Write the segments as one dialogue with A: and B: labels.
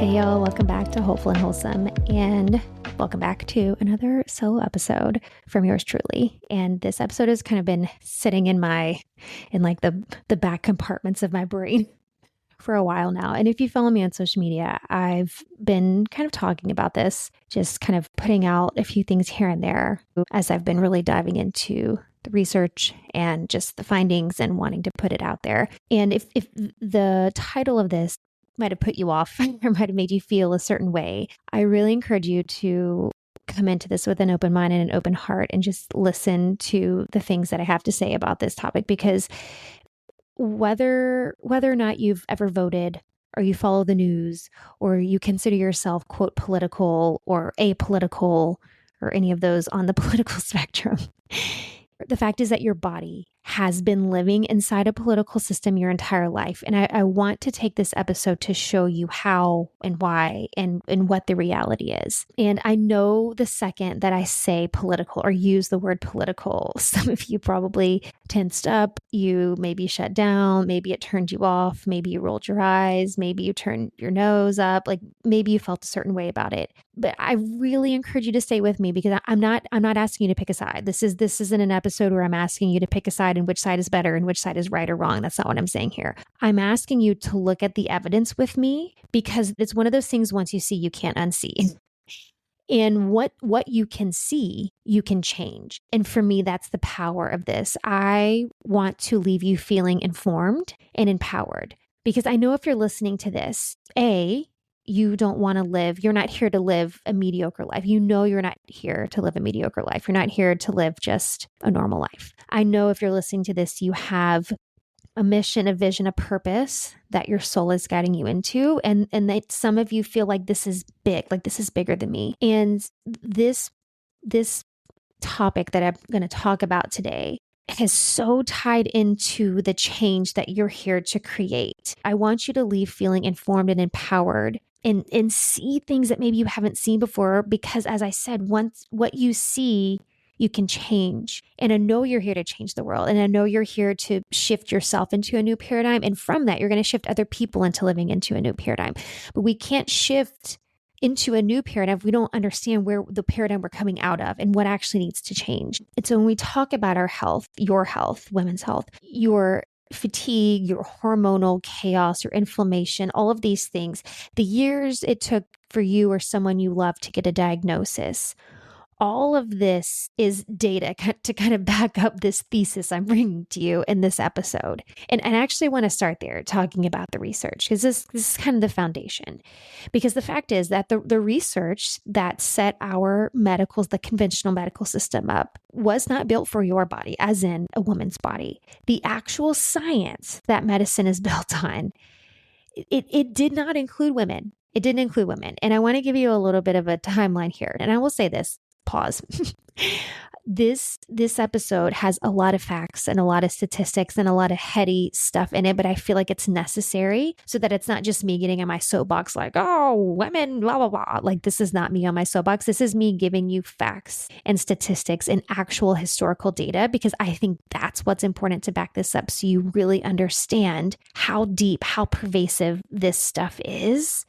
A: Hey y'all, welcome back to Hopeful and Wholesome, and welcome back to another solo episode from yours truly. And this episode has kind of been sitting in the back compartments of my brain for a while now. And if you follow me on social media, I've been kind of talking about this, just kind of putting out a few things here and there as I've been really diving into the research and just the findings and wanting to put it out there. And if the title of this might have put you off or might have made you feel a certain way, I really encourage you to come into this with an open mind and an open heart and just listen to the things that I have to say about this topic, because whether or not you've ever voted or you follow the news or you consider yourself, quote, political or apolitical or any of those on the political spectrum, the fact is that your body has been living inside a political system your entire life. And I want to take this episode to show you how and why and what the reality is. And I know the second that I say political or use the word political, some of you probably tensed up, you maybe shut down, maybe it turned you off, maybe you rolled your eyes, maybe you turned your nose up, like maybe you felt a certain way about it. But I really encourage you to stay with me, because I'm not asking you to pick a side. This isn't an episode where I'm asking you to pick a side and which side is better and which side is right or wrong. That's not what I'm saying here. I'm asking you to look at the evidence with me, because it's one of those things, once you see, you can't unsee. And what you can see, you can change. And for me, that's the power of this. I want to leave you feeling informed and empowered, because I know if you're listening to this, you don't want to live, you're not here to live a mediocre life. You know you're not here to live a mediocre life. You're not here to live just a normal life. I know if you're listening to this, you have a mission, a vision, a purpose that your soul is guiding you into. And that some of you feel like this is big, like this is bigger than me. And this topic that I'm going to talk about today is so tied into the change that you're here to create. I want you to leave feeling informed and empowered and see things that maybe you haven't seen before, because as I said, once what you see, you can change. And I know you're here to change the world. And I know you're here to shift yourself into a new paradigm. And from that, you're going to shift other people into living into a new paradigm. But we can't shift into a new paradigm if we don't understand where the paradigm we're coming out of and what actually needs to change. And so when we talk about our health, your health, women's health, your fatigue, your hormonal chaos, your inflammation, all of these things, the years it took for you or someone you love to get a diagnosis, all of this is data to kind of back up this thesis I'm bringing to you in this episode. And I actually want to start there talking about the research, because this is kind of the foundation. Because the fact is that the research that set the conventional medical system up was not built for your body, as in a woman's body. The actual science that medicine is built on, it did not include women. It didn't include women. And I want to give you a little bit of a timeline here. And I will say this. Pause. This episode has a lot of facts and a lot of statistics and a lot of heady stuff in it, but I feel like it's necessary so that it's not just me getting on my soapbox like, oh, women, blah, blah, blah. Like, this is not me on my soapbox. This is me giving you facts and statistics and actual historical data, because I think that's what's important to back this up, so you really understand how deep, how pervasive this stuff is,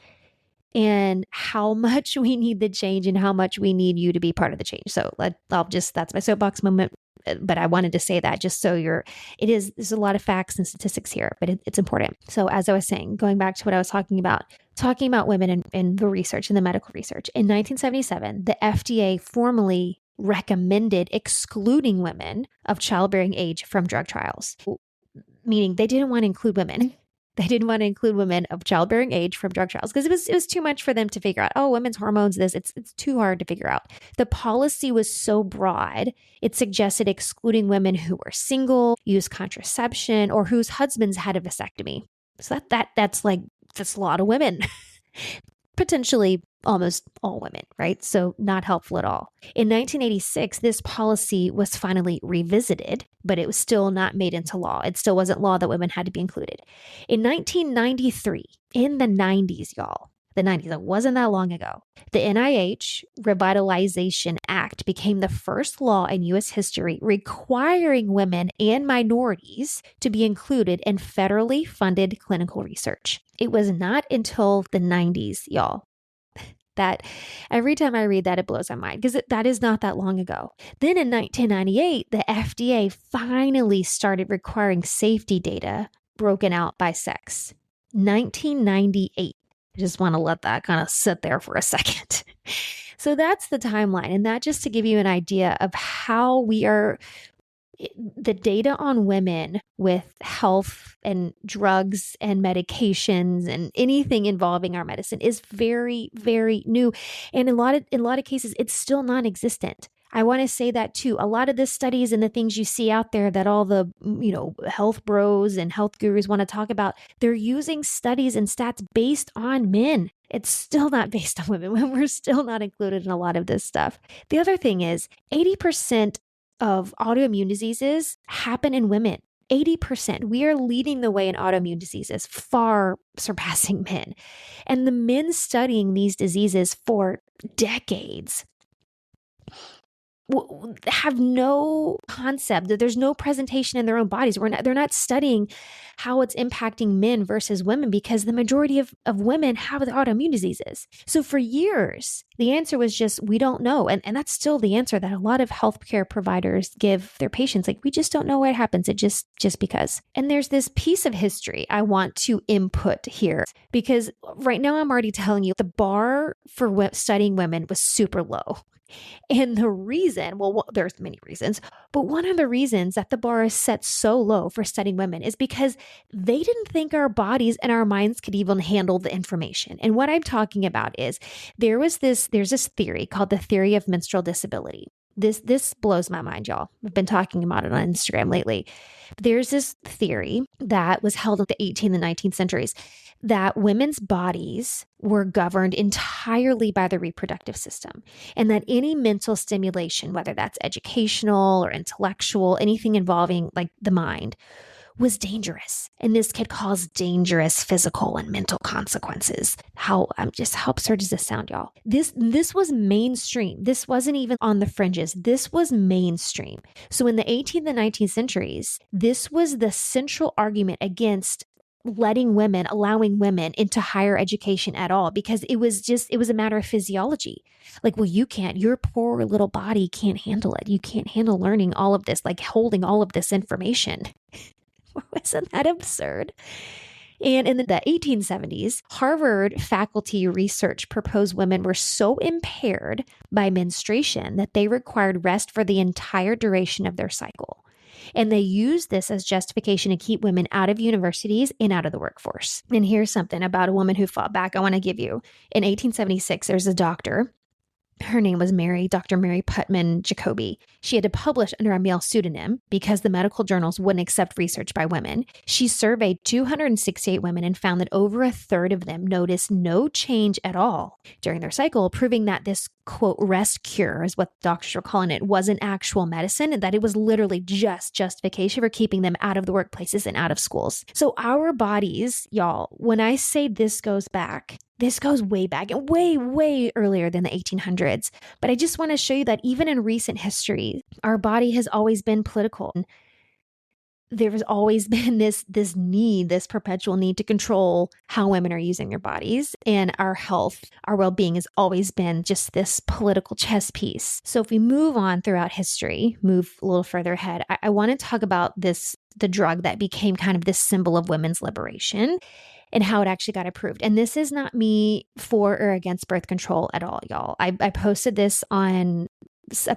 A: and how much we need the change and how much we need you to be part of the change. So that's my soapbox moment. But I wanted to say that just so there's a lot of facts and statistics here, but it's important. So as I was saying, going back to what I was talking about women and the research and the medical research, in 1977, the FDA formally recommended excluding women of childbearing age from drug trials, meaning they didn't want to include women. They didn't want to include women of childbearing age from drug trials because it was too much for them to figure out. Oh, women's hormones, it's too hard to figure out. The policy was so broad, it suggested excluding women who were single, used contraception, or whose husbands had a vasectomy. So that's a lot of women. Potentially almost all women, right? So not helpful at all. In 1986, this policy was finally revisited, but it was still not made into law. It still wasn't law that women had to be included. In 1993, in the 90s, y'all, the 90s, it wasn't that long ago, the NIH Revitalization Act became the first law in U.S. history requiring women and minorities to be included in federally funded clinical research. It was not until the 90s, y'all, that every time I read that, it blows my mind because that is not that long ago. Then in 1998, the FDA finally started requiring safety data broken out by sex. 1998. I just want to let that kind of sit there for a second. So that's the timeline. And that just to give you an idea of how we are, the data on women with health and drugs and medications and anything involving our medicine is very, very new. And in a lot of cases, it's still non-existent. I want to say that too. A lot of the studies and the things you see out there that all the, health bros and health gurus want to talk about, they're using studies and stats based on men. It's still not based on women. We're still not included in a lot of this stuff. The other thing is 80% of autoimmune diseases happen in women. 80%. We are leading the way in autoimmune diseases, far surpassing men. And the men studying these diseases for decades have no concept that there's no presentation in their own bodies. They're not studying how it's impacting men versus women because the majority of women have the autoimmune diseases. So for years, the answer was just, we don't know. And that's still the answer that a lot of healthcare providers give their patients. Like, we just don't know what happens. It just because. And there's this piece of history I want to input here because right now I'm already telling you the bar for studying women was super low. And the reason, there's many reasons, but one of the reasons that the bar is set so low for studying women is because they didn't think our bodies and our minds could even handle the information. And what I'm talking about is there's this theory called the theory of menstrual disability. This blows my mind, y'all. I've been talking about it on Instagram lately. There's this theory that was held in the 18th and 19th centuries that women's bodies were governed entirely by the reproductive system, and that any mental stimulation, whether that's educational or intellectual, anything involving like the mind, was dangerous. And this could cause dangerous physical and mental consequences. How absurd does this sound, y'all? This was mainstream. This wasn't even on the fringes. This was mainstream. So in the 18th and 19th centuries, this was the central argument against allowing women into higher education at all, because it was a matter of physiology. Like, well, your poor little body can't handle it. You can't handle learning all of this, like holding all of this information. Wasn't that absurd? And in the 1870s, Harvard faculty research proposed women were so impaired by menstruation that they required rest for the entire duration of their cycle. And they used this as justification to keep women out of universities and out of the workforce. And here's something about a woman who fought back I want to give you. In 1876, there's a doctor. Her name was Dr. Mary Putnam Jacobi. She had to publish under a male pseudonym because the medical journals wouldn't accept research by women. She surveyed 268 women and found that over a third of them noticed no change at all during their cycle, proving that this, quote, rest cure, is what doctors were calling it, wasn't actual medicine, and that it was literally just justification for keeping them out of the workplaces and out of schools. So our bodies, y'all, when I say this goes way back and way, way earlier than the 1800s. But I just want to show you that even in recent history, our body has always been political. There's always been this perpetual need to control how women are using their bodies, and our health, our well-being has always been just this political chess piece. So if we move on throughout history, move a little further ahead, I want to talk about the drug that became kind of this symbol of women's liberation and how it actually got approved. And this is not me for or against birth control at all, y'all. I posted this on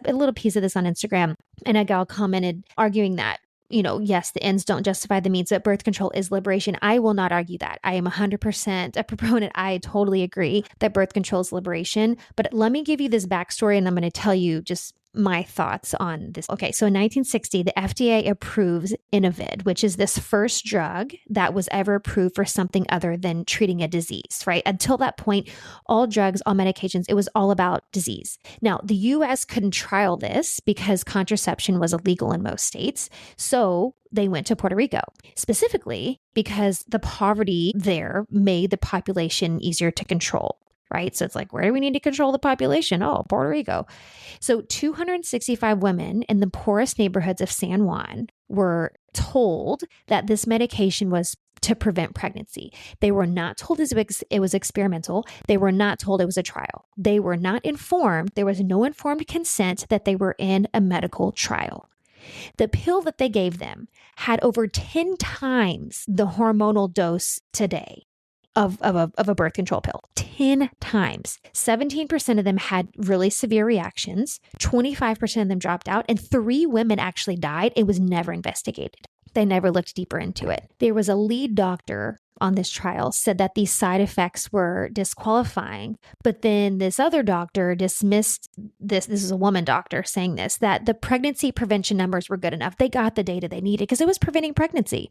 A: a little piece of this on Instagram, and a gal commented arguing that, yes, the ends don't justify the means, that birth control is liberation. I will not argue that. I am 100% a proponent. I totally agree that birth control is liberation. But let me give you this backstory, and I'm going to tell you just my thoughts on this. Okay, so in 1960, the FDA approves Inovid, which is this first drug that was ever approved for something other than treating a disease, right? Until that point, all drugs, all medications, it was all about disease. Now, the US couldn't trial this because contraception was illegal in most states. So they went to Puerto Rico, specifically because the poverty there made the population easier to control. Right? So it's like, where do we need to control the population? Oh, Puerto Rico. So 265 women in the poorest neighborhoods of San Juan were told that this medication was to prevent pregnancy. They were not told it was experimental. They were not told it was a trial. They were not informed. There was no informed consent that they were in a medical trial. The pill that they gave them had over 10 times the hormonal dose today of a birth control pill. 10 times. 17% of them had really severe reactions. 25% of them dropped out, and 3 women actually died. It was never investigated. They never looked deeper into it. There was a lead doctor on this trial said that these side effects were disqualifying, but then this other doctor dismissed this. This is a woman doctor saying this, that the pregnancy prevention numbers were good enough. They got the data they needed because it was preventing pregnancy.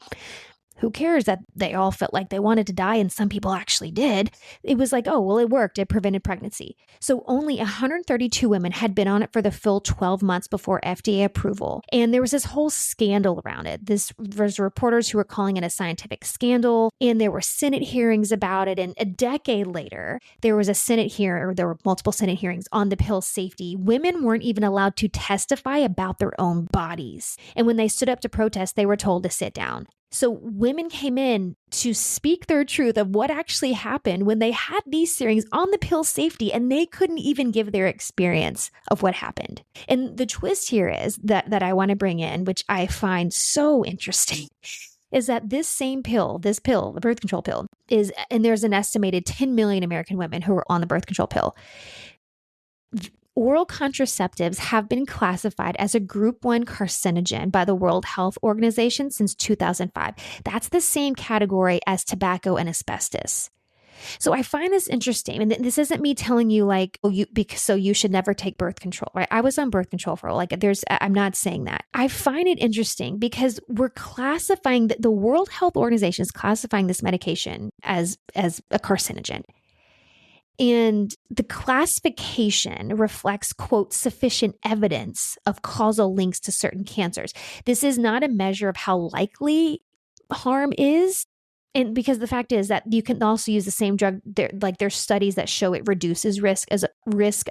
A: Who cares that they all felt like they wanted to die and some people actually did? It was like, oh, well, it worked. It prevented pregnancy. So only 132 women had been on it for the full 12 months before FDA approval. And there was this whole scandal around it. There's reporters who were calling it a scientific scandal, and there were Senate hearings about it. And a decade later, there was a Senate hearing, or there were multiple Senate hearings on the pill's safety. Women weren't even allowed to testify about their own bodies. And when they stood up to protest, they were told to sit down. So women came in to speak their truth of what actually happened when they had these hearings on the pill safety, and they couldn't even give their experience of what happened. And the twist here is that I want to bring in, which I find so interesting, is that this same pill, the birth control pill, and there's an estimated 10 million American women who are on the birth control pill. Oral contraceptives have been classified as a Group 1 carcinogen by the World Health Organization since 2005. That's the same category as tobacco and asbestos. So I find this interesting. And this isn't me telling you like, so you should never take birth control, right? I was on birth control for I'm not saying that. I find it interesting because we're classifying, the World Health Organization is classifying this medication as a carcinogen. And the classification reflects, quote, sufficient evidence of causal links to certain cancers. This is not a measure of how likely harm is. And because the fact is that you can also use the same drug, there's studies that show it reduces risk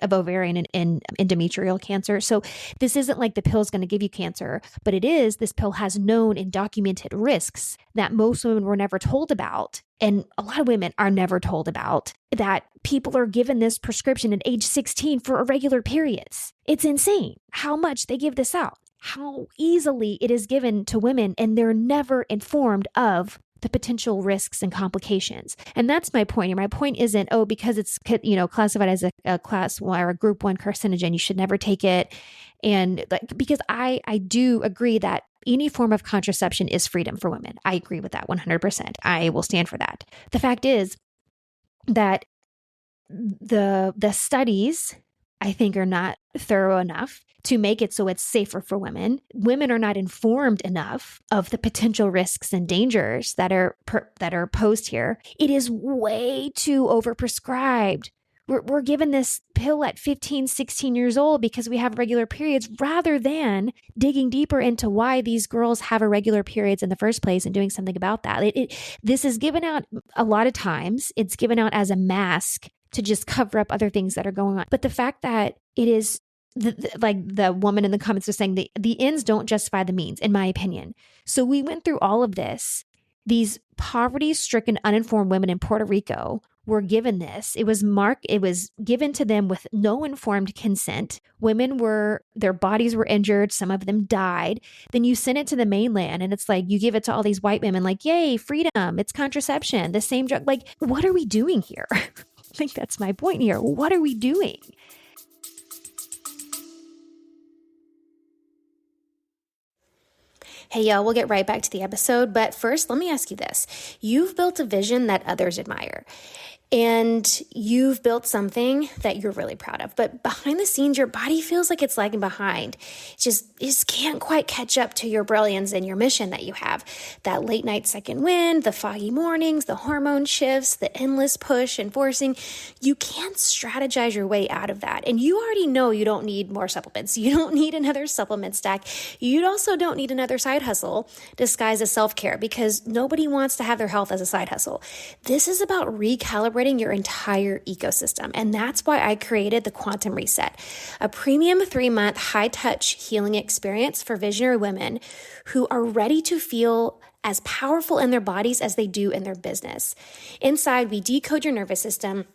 A: of ovarian and endometrial cancer. So this isn't like the pill is going to give you cancer, but this pill has known and documented risks that most women were never told about. And a lot of women are never told about, that people are given this prescription at age 16 for irregular periods. It's insane how much they give this out, how easily it is given to women, and they're never informed of the potential risks and complications. And that's my point here. My point isn't, because it's, classified as a class 1 or a Group 1 carcinogen, you should never take it. And because I do agree that any form of contraception is freedom for women. I agree with that 100%. I will stand for that. The fact is that the studies, I think, are not thorough enough to make it so it's safer for women. Women are not informed enough of the potential risks and dangers that are posed here. It is way too overprescribed. We're given this pill at 15, 16 years old because we have regular periods, rather than digging deeper into why these girls have irregular periods in the first place and doing something about that. This is given out a lot of times. It's given out as a mask to just cover up other things that are going on. But the fact that it is, like the woman in the comments was saying, the ends don't justify the means, in my opinion. So we went through all of this. These poverty-stricken, uninformed women in Puerto Rico were given this. It was given to them with no informed consent. Their bodies were injured. Some of them died. Then you send it to the mainland, and it's like, you give it to all these white women, like, yay, freedom. It's contraception, the same drug. Like, what are we doing here? I think that's my point here. What are we doing? Hey, y'all, we'll get right back to the episode. But first, let me ask you this. You've built a vision that others admire, and you've built something that you're really proud of. But behind the scenes, your body feels like it's lagging behind. It just can't quite catch up to your brilliance and your mission that you have. That late night second wind, the foggy mornings, the hormone shifts, the endless push and forcing. You can't strategize your way out of that. And you already know you don't need more supplements. You don't need another supplement stack. You also don't need another side hustle disguised as self-care, because nobody wants to have their health as a side hustle. This is about recalibrating recalibrating your entire ecosystem. And that's why I created the Quantum Reset, a premium 3-month high-touch healing experience for visionary women who are ready to feel as powerful in their bodies as they do in their business. Inside, we decode your nervous system,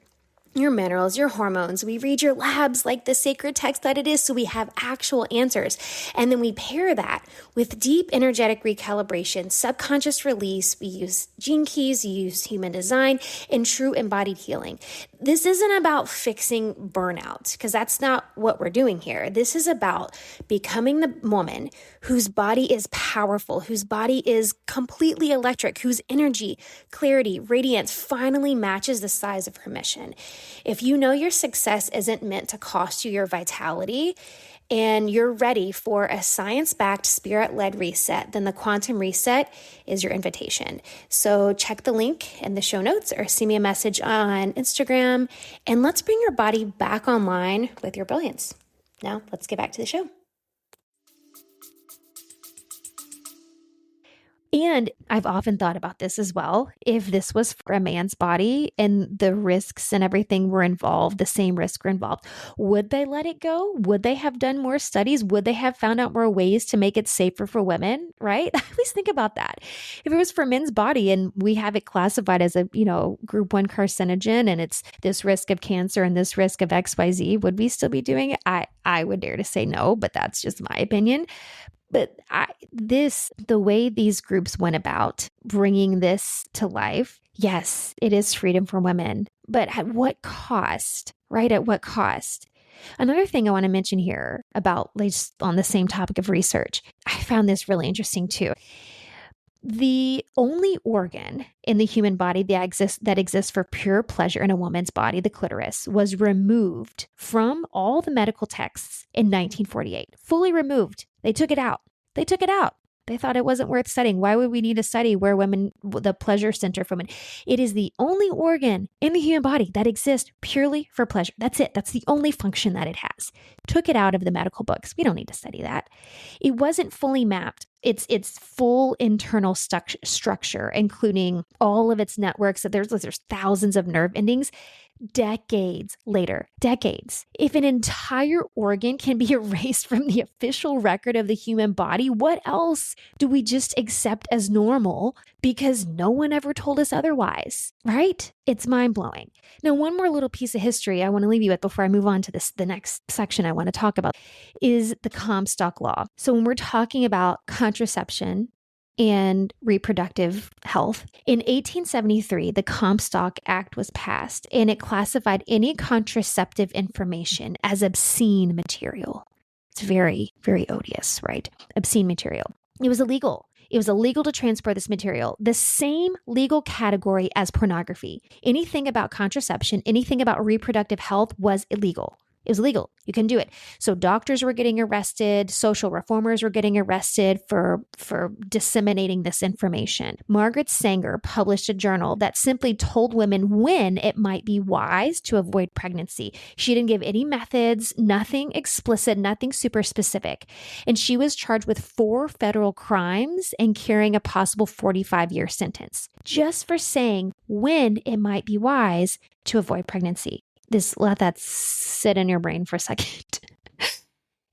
A: your minerals, your hormones. We read your labs like the sacred text that it is, so we have actual answers. And then we pair that with deep energetic recalibration, subconscious release. We use gene keys, we use human design, and true embodied healing. This isn't about fixing burnout, because that's not what we're doing here. This is about becoming the woman whose body is powerful, whose body is completely electric, whose energy, clarity, radiance finally matches the size of her mission. If you know your success isn't meant to cost you your vitality and you're ready for a science-backed, spirit-led reset, then the Quantum Reset is your invitation. So check the link in the show notes or send me a message on Instagram, and let's bring your body back online with your brilliance. Now, let's get back to the show. And I've often thought about this as well. If this was for a man's body and the risks and everything were involved, the same risks were involved, would they let it go? Would they have done more studies? Would they have found out more ways to make it safer for women? Right? I always think about that. If it was for men's body and we have it classified as a, group 1 carcinogen and it's this risk of cancer and this risk of XYZ, would we still be doing it? I would dare to say no, but that's just my opinion. But the way these groups went about bringing this to life, yes, it is freedom for women, but at what cost, right? At what cost? Another thing I want to mention here about, just on the same topic of research, I found this really interesting too. The only organ in the human body that exists for pure pleasure in a woman's body, the clitoris, was removed from all the medical texts in 1948. Fully removed. They took it out. They thought it wasn't worth studying. Why would we need to study where women, the pleasure center for women? It is the only organ in the human body that exists purely for pleasure. That's it. That's the only function that it has. Took it out of the medical books. We don't need to study that. It wasn't fully mapped. Its full internal structure, including all of its networks. There's thousands of nerve endings. Decades later. If an entire organ can be erased from the official record of the human body, what else do we just accept as normal because no one ever told us otherwise, right? It's mind-blowing. Now, one more little piece of history I want to leave you with before I move on to the next section I want to talk about is the Comstock Law. So when we're talking about contraception and reproductive health, in 1873, the Comstock Act was passed, and it classified any contraceptive information as obscene material. It's very, very odious, right? Obscene material. It was illegal. It was illegal to transport this material, the same legal category as pornography. Anything about contraception, anything about reproductive health was illegal. It was illegal. You couldn't do it. So doctors were getting arrested. Social reformers were getting arrested for disseminating this information. Margaret Sanger published a journal that simply told women when it might be wise to avoid pregnancy. She didn't give any methods, nothing explicit, nothing super specific. And she was charged with 4 federal crimes and carrying a possible 45-year sentence just for saying when it might be wise to avoid pregnancy. Let that sit in your brain for a second.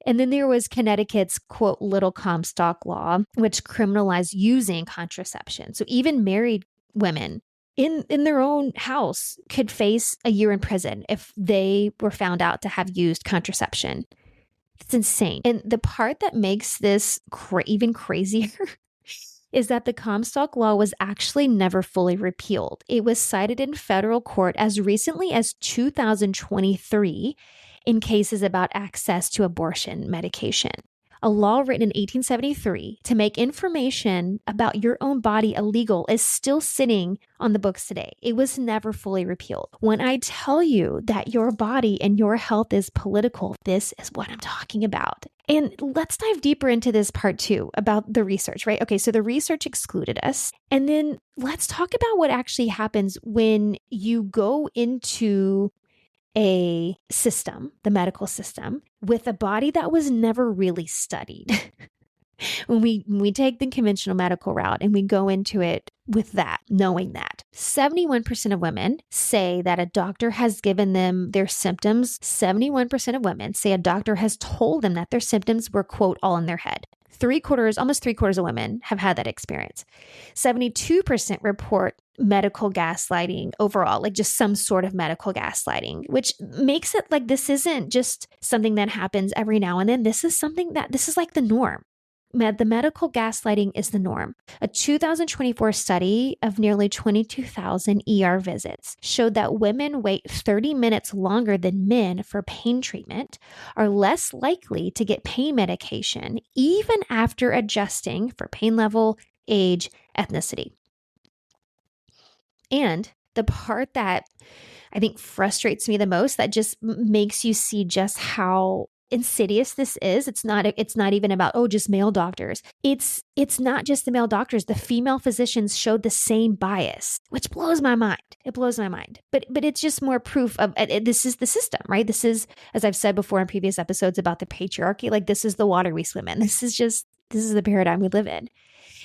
A: And then there was Connecticut's, quote, Little Comstock Law, which criminalized using contraception. So even married women in their own house could face a year in prison if they were found out to have used contraception. It's insane. And the part that makes this even crazier is that the Comstock Law was actually never fully repealed. It was cited in federal court as recently as 2023 in cases about access to abortion medication. A law written in 1873 to make information about your own body illegal is still sitting on the books today. It was never fully repealed. When I tell you that your body and your health is political, this is what I'm talking about. And let's dive deeper into this part too about the research, right? Okay, so the research excluded us. And then let's talk about what actually happens when you go into a system, the medical system, with a body that was never really studied. when we take the conventional medical route and we go into it with that, knowing that 71% of women say that a doctor has given them their symptoms. 71% of women say a doctor has told them that their symptoms were, quote, all in their head. Almost three quarters of women have had that experience. 72% report medical gaslighting overall, like just some sort of medical gaslighting, which makes it like this isn't just something that happens every now and then. This is like the norm. The medical gaslighting is the norm. A 2024 study of nearly 22,000 ER visits showed that women wait 30 minutes longer than men for pain treatment, are less likely to get pain medication, even after adjusting for pain level, age, ethnicity. And the part that I think frustrates me the most, that just makes you see just how insidious this is. It's not even about, oh, just male doctors. It's not just the male doctors. The female physicians showed the same bias, which blows my mind. It blows my mind. But it's just more proof of this is the system, right? This is, as I've said before in previous episodes about the patriarchy, like this is the water we swim in. This is the paradigm we live in.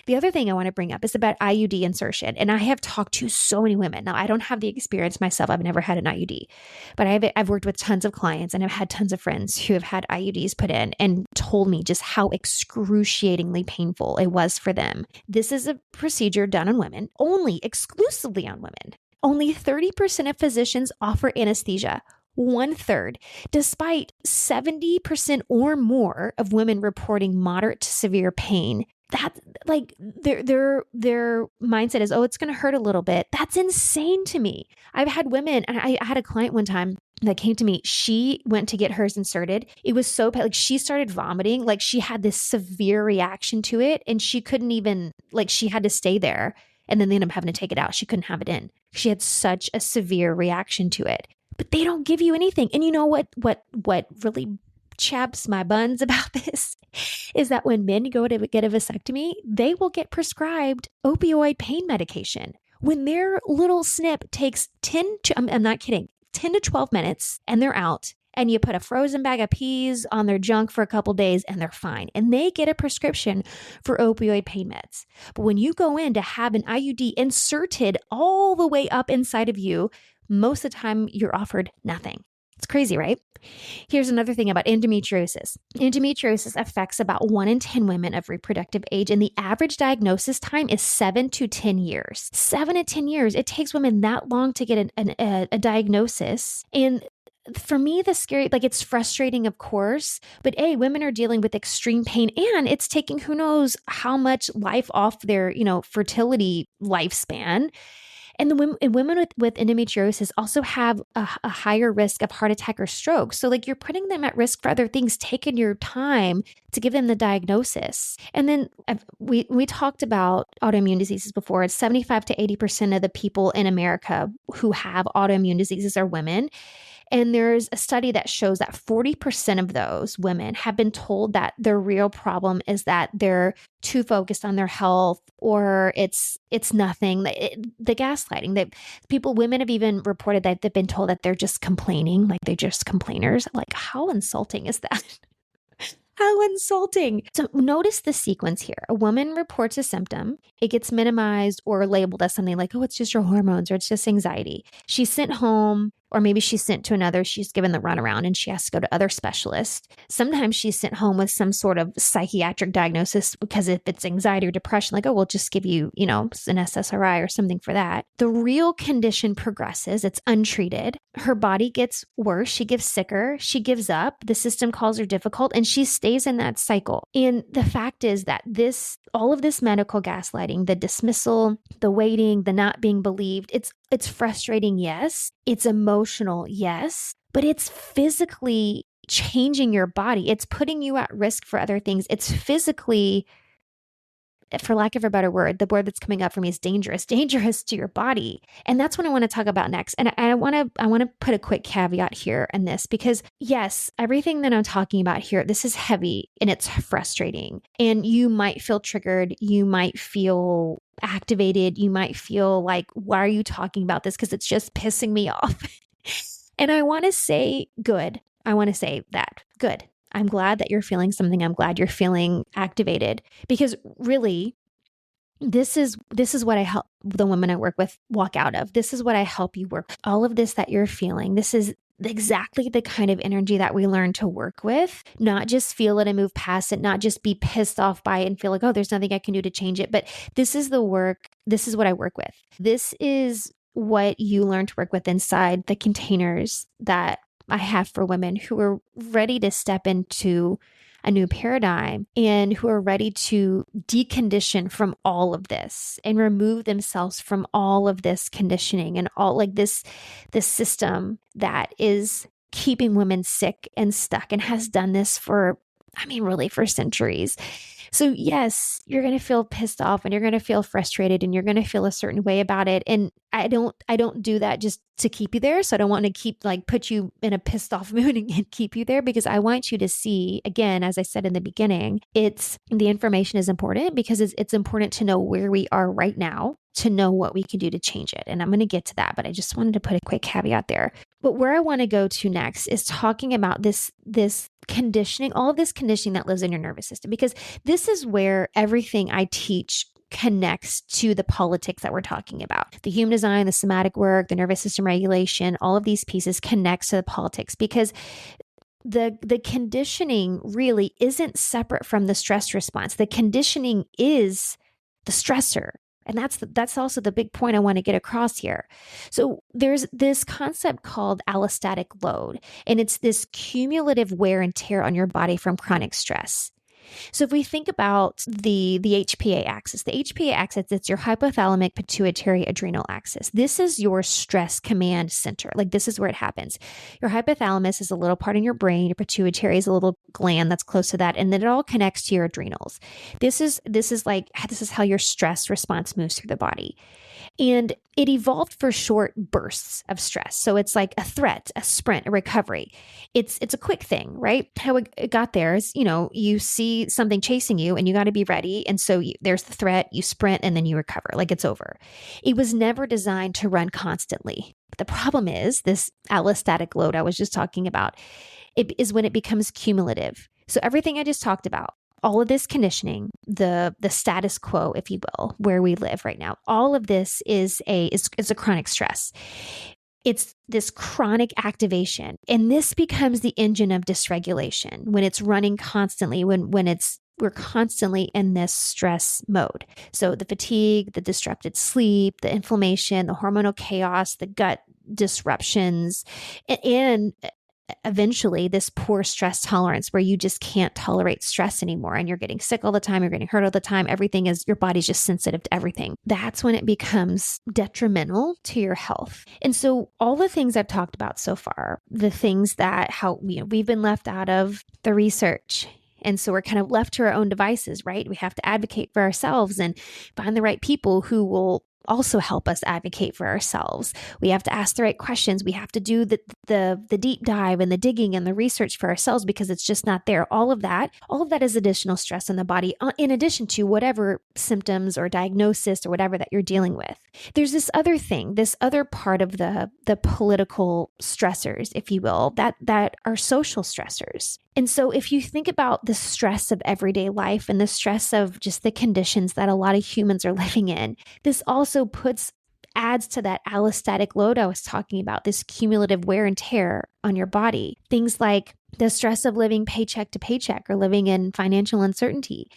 A: The other thing I want to bring up is about IUD insertion. And I have talked to so many women. Now, I don't have the experience myself. I've never had an IUD, but I've worked with tons of clients and I've had tons of friends who have had IUDs put in and told me just how excruciatingly painful it was for them. This is a procedure done on women, exclusively on women. Only 30% of physicians offer anesthesia. 1/3, despite 70% or more of women reporting moderate to severe pain. That, like, their mindset is, oh, it's going to hurt a little bit. That's insane to me. I've had women, and I had a client one time that came to me. She went to get hers inserted. It was so bad. Like, she started vomiting. Like, she had this severe reaction to it, and she couldn't even, like, she had to stay there. And then they ended up having to take it out. She couldn't have it in. She had such a severe reaction to it. But they don't give you anything. And you know what really chaps my buns about this is that when men go to get a vasectomy, they will get prescribed opioid pain medication. When their little snip takes 10 to 12 minutes and they're out, and you put a frozen bag of peas on their junk for a couple days and they're fine. And they get a prescription for opioid pain meds. But when you go in to have an IUD inserted all the way up inside of you, most of the time you're offered nothing. It's crazy, right? Here's another thing about endometriosis. Endometriosis affects about 1 in 10 women of reproductive age, and the average diagnosis time is 7 to 10 years. 7 to 10 years. It takes women that long to get a diagnosis. And for me, it's frustrating, of course, but women are dealing with extreme pain, and it's taking who knows how much life off their, fertility lifespan. And women with endometriosis also have a higher risk of heart attack or stroke. So like, you're putting them at risk for other things, taking your time to give them the diagnosis. And then we talked about autoimmune diseases before. It's 75 to 80% of the people in America who have autoimmune diseases are women. And there's a study that shows that 40% of those women have been told that their real problem is that they're too focused on their health, or it's nothing. The gaslighting that women have even reported that they've been told that they're just complaining, like they're just complainers. Like, how insulting is that? How insulting. So notice the sequence here. A woman reports a symptom. It gets minimized or labeled as something like, oh, it's just your hormones, or it's just anxiety. She's sent home, or maybe she's sent to another. She's given the runaround and she has to go to other specialists. Sometimes she's sent home with some sort of psychiatric diagnosis, because if it's anxiety or depression, like, oh, we'll just give you, an SSRI or something for that. The real condition progresses. It's untreated. Her body gets worse. She gets sicker. She gives up. The system calls her difficult, and she stays in that cycle. And the fact is that all of this medical gaslighting, the dismissal, the waiting, the not being believed, it's frustrating, yes. It's emotional, yes. But it's physically changing your body. It's putting you at risk for other things. It's physically, for lack of a better word, the word that's coming up for me is dangerous to your body. And that's what I want to talk about next. And I want to put a quick caveat here in this, because yes, everything that I'm talking about here, this is heavy and it's frustrating. And you might feel triggered. You might feel activated. You might feel like, why are you talking about this? Because it's just pissing me off. And I want to say good. I want to say that good. I'm glad that you're feeling something. I'm glad you're feeling activated, because really, this is what I help the women I work with walk out of. This is what I help you work. All of this that you're feeling, this is exactly the kind of energy that we learn to work with, not just feel it and move past it, not just be pissed off by it and feel like, oh, there's nothing I can do to change it. But this is the work. This is what I work with. This is what you learn to work with inside the containers that I have for women who are ready to step into a new paradigm and who are ready to decondition from all of this and remove themselves from all of this conditioning and all like this system that is keeping women sick and stuck and has done this for, I mean, really for centuries. So yes, you're going to feel pissed off and you're going to feel frustrated and you're going to feel a certain way about it. And I don't do that just to keep you there. So I don't want to keep put you in a pissed off mood and keep you there, because I want you to see, again, as I said in the beginning, the information is important because it's important to know where we are right now, to know what we can do to change it. And I'm going to get to that, but I just wanted to put a quick caveat there. But where I want to go to next is talking about this conditioning, all of this conditioning that lives in your nervous system, because this is where everything I teach connects to the politics that we're talking about. The human design, the somatic work, the nervous system regulation, all of these pieces connects to the politics, because the conditioning really isn't separate from the stress response. The conditioning is the stressor. And that's also the big point I want to get across here. So there's this concept called allostatic load, and it's this cumulative wear and tear on your body from chronic stress. So if we think about the HPA axis, it's your hypothalamic pituitary adrenal axis. This is your stress command center. Like, this is where it happens. Your hypothalamus is a little part in your brain. Your pituitary is a little gland that's close to that. And then it all connects to your adrenals. This is how your stress response moves through the body. And it evolved for short bursts of stress. So it's like a threat, a sprint, a recovery. It's a quick thing, right? How it got there is, you see something chasing you and you got to be ready. And so there's the threat, you sprint, and then you recover, like it's over. It was never designed to run constantly. But the problem is this allostatic load I was just talking about. It is when it becomes cumulative. So everything I just talked about, all of this conditioning, the status quo, if you will, where we live right now, all of this is a chronic stress. It's this chronic activation. And this becomes the engine of dysregulation when it's running constantly, when we're constantly in this stress mode. So the fatigue, the disrupted sleep, the inflammation, the hormonal chaos, the gut disruptions, and eventually this poor stress tolerance where you just can't tolerate stress anymore and you're getting sick all the time, you're getting hurt all the time, your body's just sensitive to everything. That's when it becomes detrimental to your health. And so all the things I've talked about so far, the things that we've been left out of the research. And so we're kind of left to our own devices, right? We have to advocate for ourselves and find the right people who will also help us advocate for ourselves. We have to ask the right questions. We have to do the deep dive and the digging and the research for ourselves because it's just not there. All of that is additional stress on the body, in addition to whatever symptoms or diagnosis or whatever that you're dealing with. There's this other thing, this other part of the political stressors, if you will, that are social stressors. And so if you think about the stress of everyday life and the stress of just the conditions that a lot of humans are living in, this also adds to that allostatic load I was talking about, this cumulative wear and tear on your body. Things like the stress of living paycheck to paycheck or living in financial uncertainty,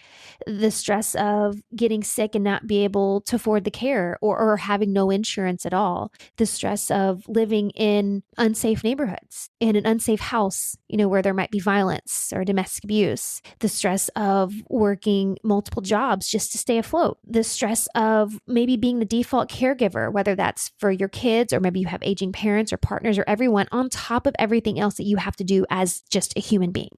A: the stress of getting sick and not be able to afford the care or having no insurance at all, the stress of living in unsafe neighborhoods, in an unsafe house, where there might be violence or domestic abuse, the stress of working multiple jobs just to stay afloat, the stress of maybe being the default caregiver, whether that's for your kids or maybe you have aging parents or partners or everyone on top of everything else that you have to do as just a human being.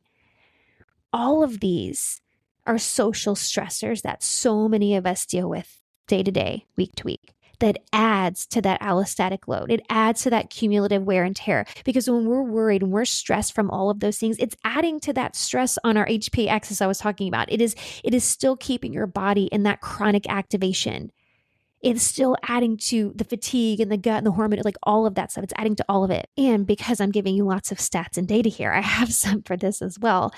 A: All of these are social stressors that so many of us deal with day to day, week to week, that adds to that allostatic load. It adds to that cumulative wear and tear, because when we're worried and we're stressed from all of those things, it's adding to that stress on our HPA axis I was talking about. It is still keeping your body in that chronic activation. it's still adding to the fatigue and the gut and the hormone, like all of that stuff. It's adding to all of it. And because I'm giving you lots of stats and data here, I have some for this as well.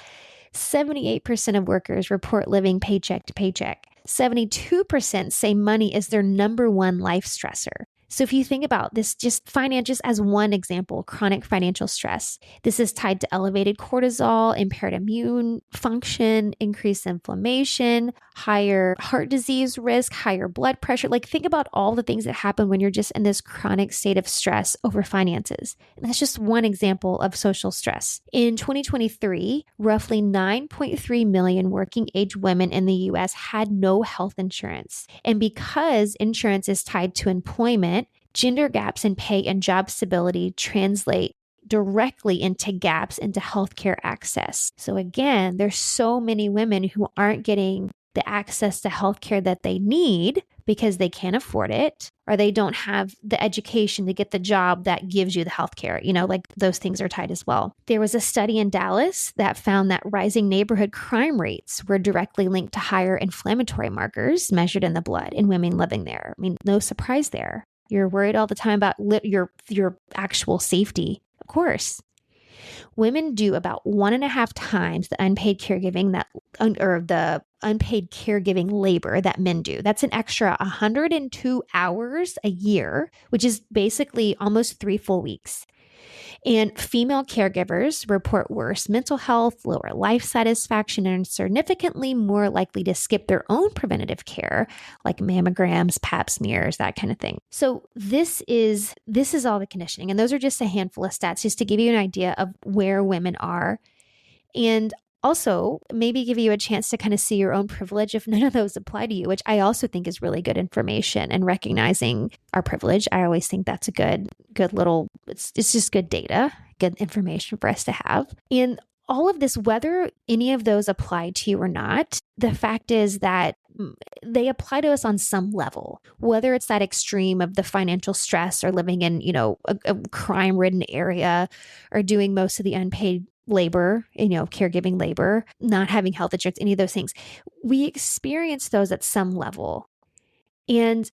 A: 78% of workers report living paycheck to paycheck. 72% say money is their number one life stressor. So if you think about this, just as one example, chronic financial stress, this is tied to elevated cortisol, impaired immune function, increased inflammation, higher heart disease risk, higher blood pressure. Like think about all the things that happen when you're just in this chronic state of stress over finances. And that's just one example of social stress. In 2023, roughly 9.3 million working age women in the US had no health insurance. And because insurance is tied to employment, gender gaps in pay and job stability translate directly into gaps into healthcare access. So again, there's so many women who aren't getting the access to healthcare that they need because they can't afford it, or they don't have the education to get the job that gives you the healthcare. Like those things are tied as well. There was a study in Dallas that found that rising neighborhood crime rates were directly linked to higher inflammatory markers measured in the blood in women living there. I mean, no surprise there. You're worried all the time about your actual safety. Of course. Women do about 1.5 times the unpaid caregiving the unpaid caregiving labor that men do. That's an extra 102 hours a year, which is basically almost 3 full weeks. And female caregivers report worse mental health, lower life satisfaction, and significantly more likely to skip their own preventative care, like mammograms, pap smears, that kind of thing. So this is all the conditioning. And those are just a handful of stats just to give you an idea of where women are. And also maybe give you a chance to kind of see your own privilege if none of those apply to you, which I also think is really good information, and recognizing our privilege. I always think that's a good little, it's just good data, good information for us to have. And all of this, whether any of those apply to you or not, the fact is that they apply to us on some level, whether it's that extreme of the financial stress or living in, a crime-ridden area, or doing most of the unpaid labor, caregiving labor, not having health insurance, any of those things. We experience those at some level. And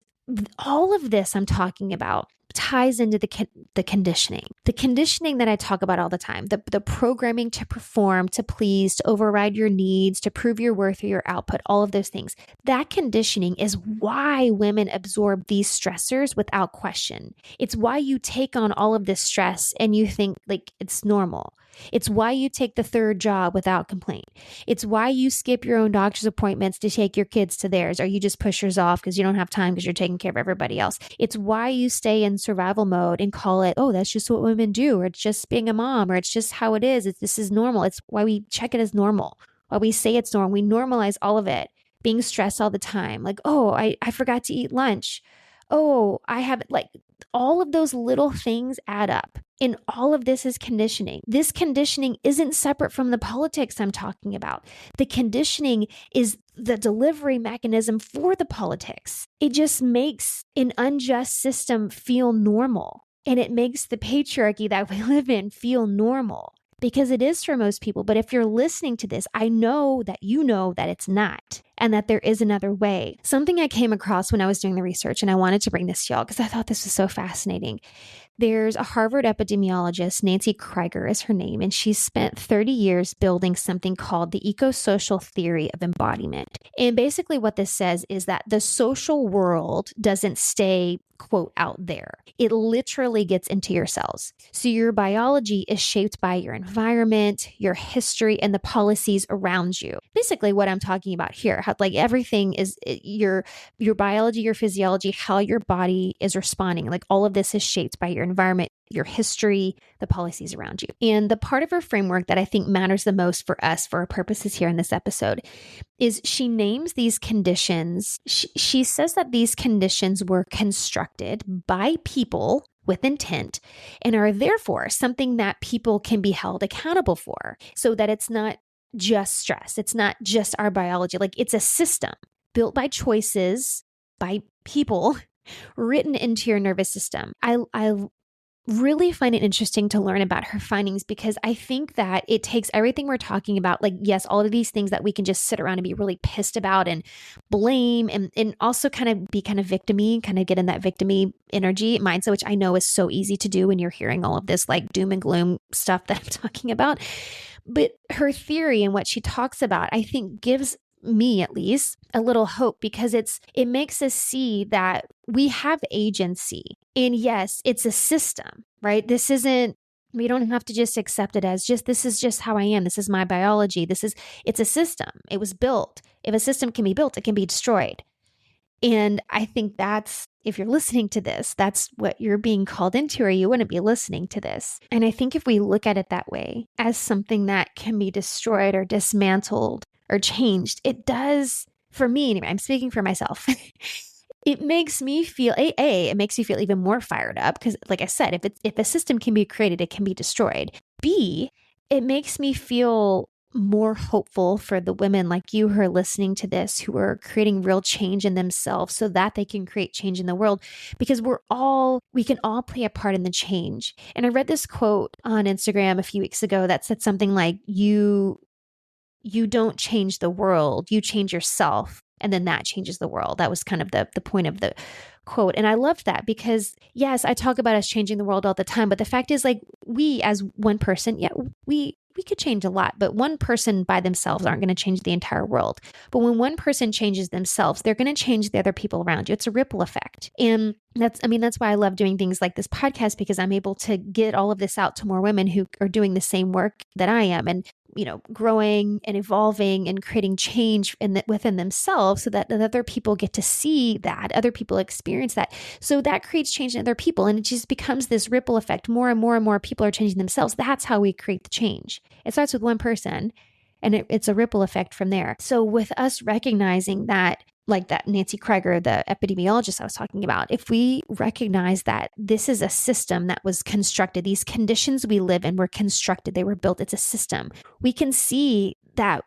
A: all of this I'm talking about ties into the conditioning. The conditioning that I talk about all the time, the programming to perform, to please, to override your needs, to prove your worth or your output, all of those things. That conditioning is why women absorb these stressors without question. It's why you take on all of this stress and you think like it's normal. It's why you take the third job without complaint. It's why you skip your own doctor's appointments to take your kids to theirs, or you just push yours off because you don't have time because you're taking care of everybody else. It's why you stay in survival mode and call it, oh, that's just what women do, or it's just being a mom, or it's just how it is. This is normal. It's why we check it as normal, why we say it's normal. We normalize all of it, being stressed all the time. Like, oh, I forgot to eat lunch. Oh, I haven't, like, all of those little things add up. And all of this is conditioning. This conditioning isn't separate from the politics I'm talking about. The conditioning is the delivery mechanism for the politics. It just makes an unjust system feel normal. And it makes the patriarchy that we live in feel normal, because it is for most people. But if you're listening to this, I know that you know that it's not, and that there is another way. Something I came across when I was doing the research, and I wanted to bring this to y'all because I thought this was so fascinating. There's a Harvard epidemiologist, Nancy Krieger is her name, and she's spent 30 years building something called the ecosocial theory of embodiment. And basically what this says is that the social world doesn't stay, quote, out there. It literally gets into your cells. So your biology is shaped by your environment, your history, and the policies around you. Basically what I'm talking about here, how, like, everything is your biology, your physiology, how your body is responding. Like, all of this is shaped by your environment, your history, the policies around you. And the part of her framework that I think matters the most for us, for our purposes here in this episode, is she names these conditions. She says that these conditions were constructed by people with intent and are therefore something that people can be held accountable for, so that it's not just stress. It's not just our biology. Like, it's a system built by choices, by people, written into your nervous system. I really find it interesting to learn about her findings, because I think that it takes everything we're talking about, like, yes, all of these things that we can just sit around and be really pissed about and blame, and also kind of be kind of victim-y, kind of get in that victim-y energy mindset, which I know is so easy to do when you're hearing all of this like doom and gloom stuff that I'm talking about. But her theory and what she talks about, I think gives me at least a little hope, because it makes us see that we have agency. And yes, it's a system, right? We don't have to just accept it as this is just how I am. This is my biology. It's a system. It was built. If a system can be built, it can be destroyed. And I think if you're listening to this, that's what you're being called into, or you wouldn't be listening to this. And I think if we look at it that way, as something that can be destroyed or dismantled or changed, it does, for me anyway, I'm speaking for myself. It makes me feel, it makes me feel even more fired up, because like I said, if a system can be created, it can be destroyed. B, it makes me feel more hopeful for the women like you who are listening to this, who are creating real change in themselves so that they can create change in the world, because we can all play a part in the change. And I read this quote on Instagram a few weeks ago that said something like, you don't change the world, you change yourself, and then that changes the world. That was kind of the point of the quote. And I loved that, because yes, I talk about us changing the world all the time, but the fact is, like, we as one person, we could change a lot, but one person by themselves aren't going to change the entire world. But when one person changes themselves, they're going to change the other people around you. It's a ripple effect. And that's why I love doing things like this podcast, because I'm able to get all of this out to more women who are doing the same work that I am, and growing and evolving and creating change within themselves, so that other people get to see that, other people experience that. So that creates change in other people. And it just becomes this ripple effect. More and more and more people are changing themselves. That's how we create the change. It starts with one person, and it's a ripple effect from there. So with us recognizing that, like that Nancy Krieger, the epidemiologist I was talking about, if we recognize that this is a system that was constructed, these conditions we live in were constructed, they were built, it's a system, we can see that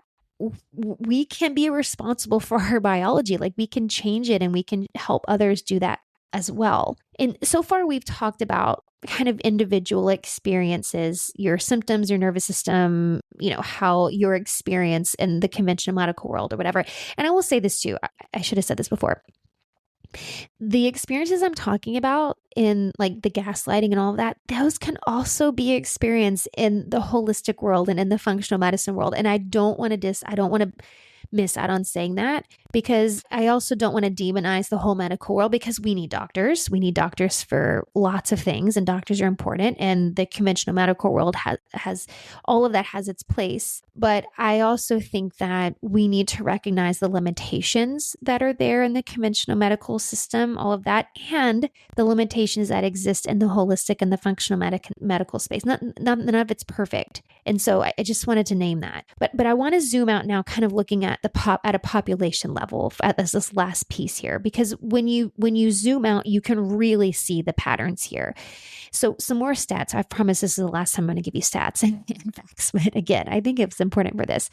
A: we can be responsible for our biology. Like, we can change it, and we can help others do that as well. And so far we've talked about kind of individual experiences, your symptoms, your nervous system, how your experience in the conventional medical world or whatever. And I will say this too, I should have said this before. The experiences I'm talking about in like the gaslighting and all of that, those can also be experienced in the holistic world and in the functional medicine world. And I don't want to miss out on saying that, because I also don't want to demonize the whole medical world, because we need doctors. We need doctors for lots of things, and doctors are important. And the conventional medical world has all of that has its place. But I also think that we need to recognize the limitations that are there in the conventional medical system, all of that, and the limitations that exist in the holistic and the functional medical space. None of it's perfect. And so I just wanted to name that. But I want to zoom out now, kind of looking at at a population level as this last piece here, because when you zoom out, you can really see the patterns here. So some more stats. I promise this is the last time I'm going to give you stats and facts. But again, I think it's important for this.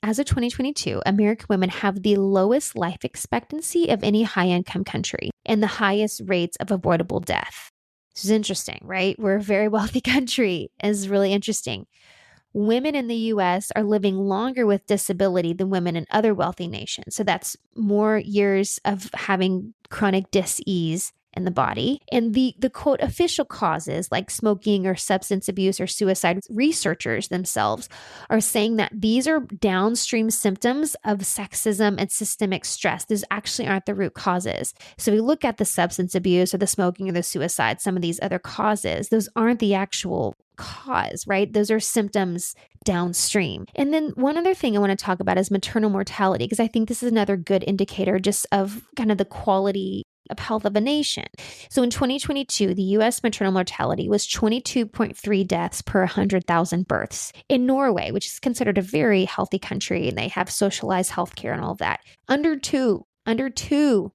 A: As of 2022, American women have the lowest life expectancy of any high-income country and the highest rates of avoidable death. This is interesting, right? We're a very wealthy country. It's really interesting. Women in the US are living longer with disability than women in other wealthy nations. So that's more years of having chronic dis-ease in the body. And the quote official causes like smoking or substance abuse or suicide, researchers themselves are saying that these are downstream symptoms of sexism and systemic stress. These actually aren't the root causes. So we look at the substance abuse or the smoking or the suicide, some of these other causes, those aren't the actual cause, right? Those are symptoms downstream. And then one other thing I want to talk about is maternal mortality, because I think this is another good indicator just of kind of the quality of health of a nation. So in 2022, the US maternal mortality was 22.3 deaths per 100,000 births. In Norway, which is considered a very healthy country, and they have socialized healthcare and all of that, under two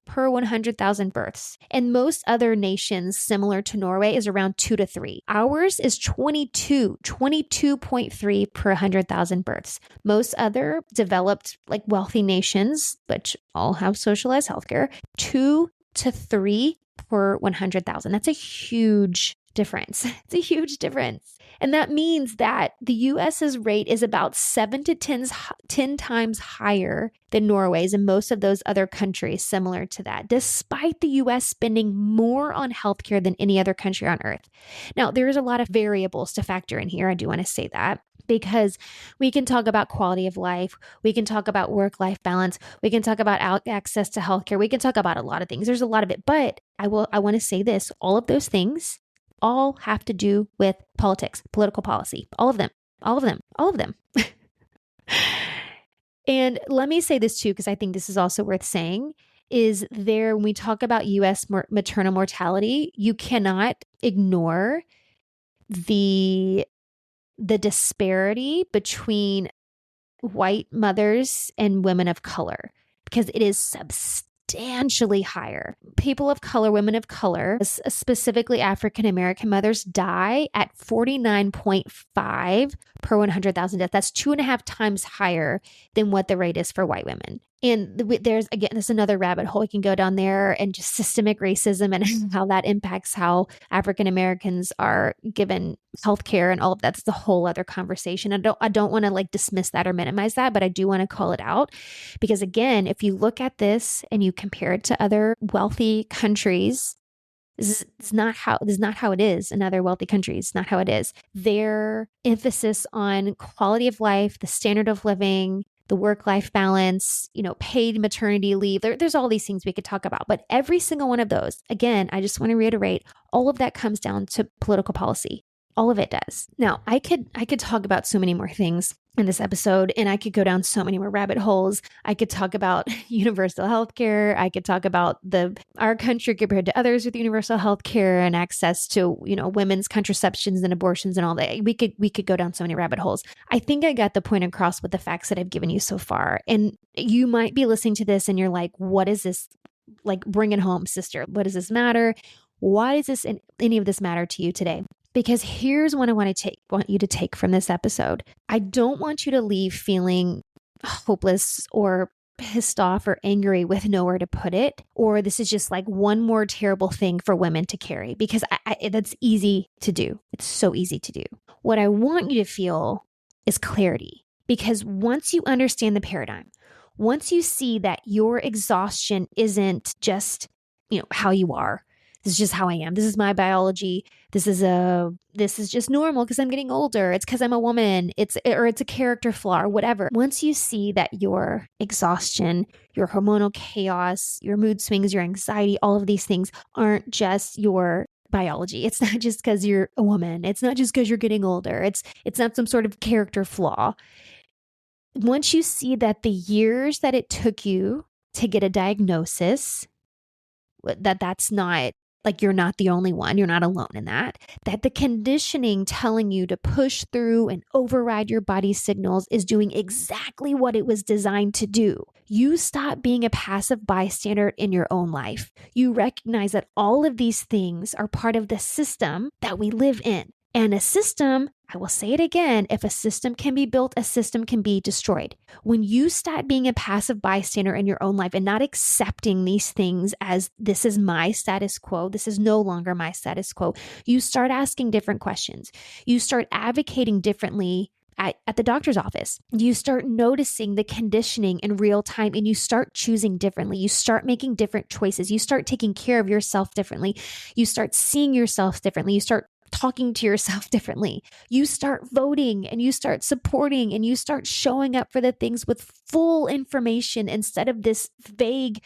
A: per 100,000 births. And most other nations similar to Norway is around 2 to 3. Ours is 22.3 per 100,000 births. Most other developed, like wealthy nations, which all have socialized healthcare, 2 to 3 per 100,000. That's a huge difference. It's a huge difference. And that means that the US's rate is about 7 to 10 times higher than Norway's and most of those other countries similar to that, despite the US spending more on healthcare than any other country on earth. Now, there's a lot of variables to factor in here. I do want to say that, because we can talk about quality of life. We can talk about work-life balance. We can talk about access to healthcare. We can talk about a lot of things. There's a lot of it, but I want to say this, all of those things all have to do with politics, political policy, all of them. And let me say this too, because I think this is also worth saying, is there, when we talk about US maternal mortality, you cannot ignore the disparity between white mothers and women of color, because it is substantially higher. People of color, women of color, specifically African American mothers, die at 49.5 per 100,000 deaths. That's 2.5 times higher than what the rate is for white women. And there's another rabbit hole. We can go down there, and just systemic racism and how that impacts how African Americans are given healthcare and all of that. That's a whole other conversation. I don't want to like dismiss that or minimize that, but I do want to call it out, because again, if you look at this and you compare it to other wealthy countries, this is not how it is in other wealthy countries. It's not how it is. Their emphasis on quality of life, the standard of living, the work-life balance, paid maternity leave. There's all these things we could talk about, but every single one of those, again, I just want to reiterate, all of that comes down to political policy. All of it does. Now, I could talk about so many more things in this episode, and I could go down so many more rabbit holes. I could talk about universal healthcare. I could talk about our country compared to others with universal healthcare and access to, women's contraceptions and abortions and all that. We could go down so many rabbit holes. I think I got the point across with the facts that I've given you so far. And you might be listening to this and you're like, what is this? Like, bring it home, sister. What does this matter? Why does any of this matter to you today? Because here's what I want you to take from this episode. I don't want you to leave feeling hopeless or pissed off or angry with nowhere to put it, or this is just like one more terrible thing for women to carry, because that's easy to do. It's so easy to do. What I want you to feel is clarity, because once you understand the paradigm, once you see that your exhaustion isn't just, how you are, this is just how I am. This is my biology. This is just normal because I'm getting older. It's because I'm a woman. It's a character flaw or whatever. Once you see that your exhaustion, your hormonal chaos, your mood swings, your anxiety, all of these things aren't just your biology. It's not just because you're a woman. It's not just because you're getting older. It's not some sort of character flaw. Once you see that the years that it took you to get a diagnosis, that's not, like, you're not the only one. You're not alone in that the conditioning telling you to push through and override your body's signals is doing exactly what it was designed to do. You stop being a passive bystander in your own life. You recognize that all of these things are part of the system that we live in. And a system, I will say it again, if a system can be built, a system can be destroyed. When you stop being a passive bystander in your own life and not accepting these things as this is my status quo, this is no longer my status quo, you start asking different questions. You start advocating differently at the doctor's office. You start noticing the conditioning in real time, and you start choosing differently. You start making different choices. You start taking care of yourself differently. You start seeing yourself differently. You start talking to yourself differently. You start voting, and you start supporting, and you start showing up for the things with full information instead of this vague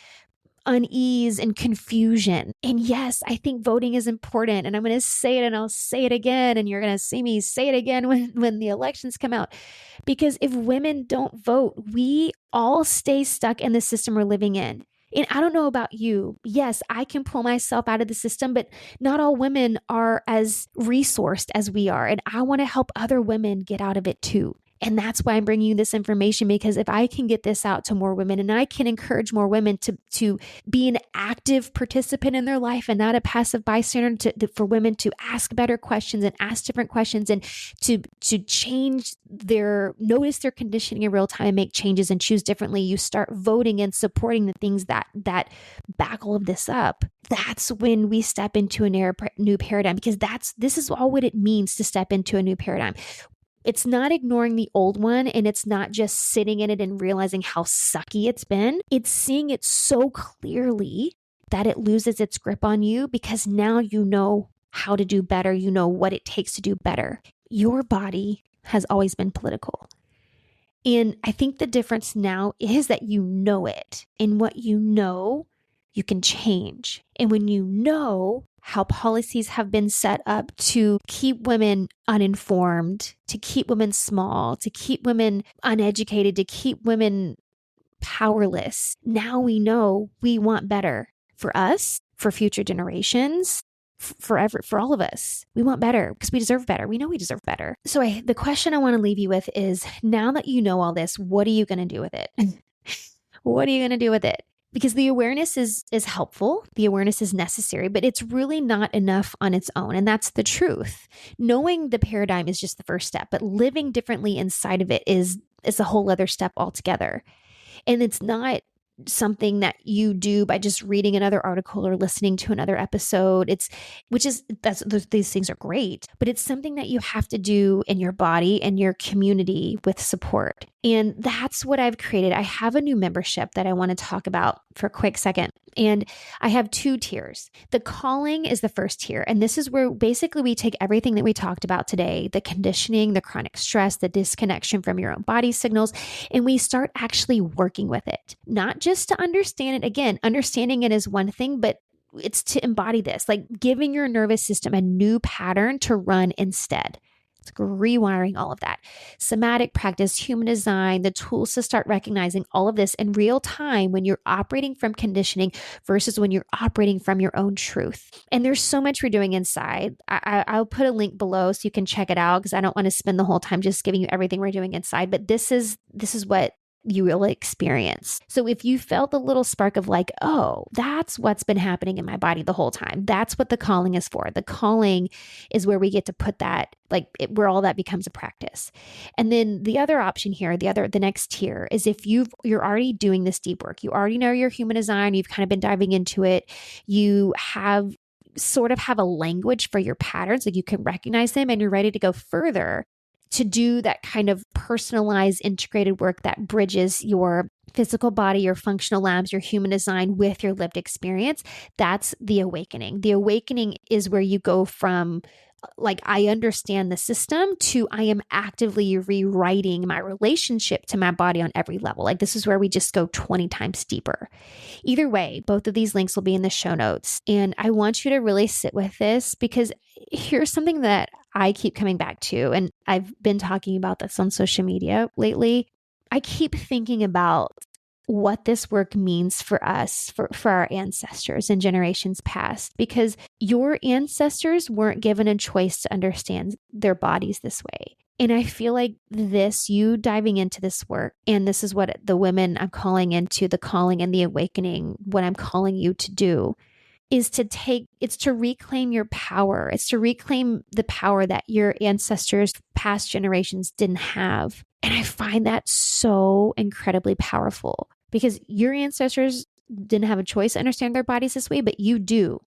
A: unease and confusion. And yes, I think voting is important, and I'm going to say it, and I'll say it again, and you're going to see me say it again when the elections come out. Because if women don't vote, we all stay stuck in the system we're living in. And I don't know about you. Yes, I can pull myself out of the system, but not all women are as resourced as we are. And I want to help other women get out of it too. And that's why I'm bringing you this information, because if I can get this out to more women and I can encourage more women to be an active participant in their life and not a passive bystander, for women to ask better questions and ask different questions and to notice their conditioning in real time and make changes and choose differently. You start voting and supporting the things that back all of this up. That's when we step into a new paradigm, because this is all what it means to step into a new paradigm. It's not ignoring the old one, and it's not just sitting in it and realizing how sucky it's been. It's seeing it so clearly that it loses its grip on you, because now you know how to do better. You know what it takes to do better. Your body has always been political. And I think the difference now is that you know it. And what you know, you can change. And when you know how policies have been set up to keep women uninformed, to keep women small, to keep women uneducated, to keep women powerless, now we know we want better for us, for future generations, forever, for all of us. We want better because we deserve better. We know we deserve better. So the question I want to leave you with is, now that you know all this, what are you going to do with it? What are you going to do with it? Because the awareness is helpful. The awareness is necessary, but it's really not enough on its own. And that's the truth. Knowing the paradigm is just the first step, but living differently inside of it is a whole other step altogether. And it's not something that you do by just reading another article or listening to another episode. These things are great, but it's something that you have to do in your body and your community with support. And that's what I've created. I have a new membership that I want to talk about for a quick second. And I have 2 tiers. The calling is the first tier. And this is where basically we take everything that we talked about today, the conditioning, the chronic stress, the disconnection from your own body signals, and we start actually working with it. Not just to understand it. Again, understanding it is one thing, but it's to embody this, like giving your nervous system a new pattern to run instead. It's rewiring all of that. Somatic practice, human design, the tools to start recognizing all of this in real time when you're operating from conditioning versus when you're operating from your own truth. And there's so much we're doing inside. I'll put a link below so you can check it out, because I don't want to spend the whole time just giving you everything we're doing inside. But this is what you will experience. So if you felt the little spark of like, oh, that's what's been happening in my body the whole time, that's what the calling is for. The calling is where we get to put that, where all that becomes a practice. And then the other option here, the next tier is if you're already doing this deep work, you already know your human design, you've kind of been diving into it, you have a language for your patterns, like you can recognize them and you're ready to go further to do that kind of personalized, integrated work that bridges your physical body, your functional labs, your human design with your lived experience. That's the awakening. The awakening is where you go from I understand the system to I am actively rewriting my relationship to my body on every level. This is where we just go 20 times deeper. Either way, both of these links will be in the show notes. And I want you to really sit with this, because here's something that I keep coming back to, and I've been talking about this on social media lately. I keep thinking about what this work means for us, for our ancestors and generations past, because your ancestors weren't given a choice to understand their bodies this way. And I feel like you diving into this work, and this is what the women I'm calling into, the calling and the awakening, what I'm calling you to do, is to reclaim your power. It's to reclaim the power that your ancestors, past generations didn't have. And I find that so incredibly powerful, because your ancestors didn't have a choice to understand their bodies this way, but you do.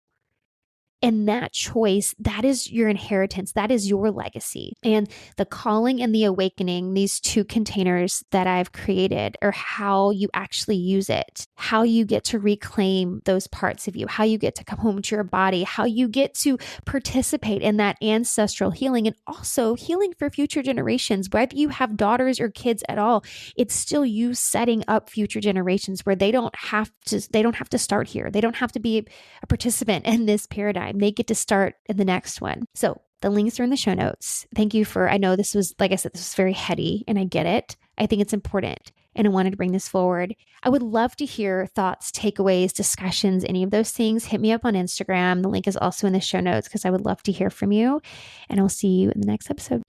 A: And that choice, that is your inheritance. That is your legacy. And the calling and the awakening, these 2 containers that I've created, are how you actually use it, how you get to reclaim those parts of you, how you get to come home to your body, how you get to participate in that ancestral healing, and also healing for future generations. Whether you have daughters or kids at all, it's still you setting up future generations where they don't have to start here. They don't have to be a participant in this paradigm. They get to start in the next one. So the links are in the show notes. Thank you I know this was, like I said, this was very heady, and I get it. I think it's important, and I wanted to bring this forward. I would love to hear thoughts, takeaways, discussions, any of those things. Hit me up on Instagram. The link is also in the show notes, because I would love to hear from you, and I'll see you in the next episode.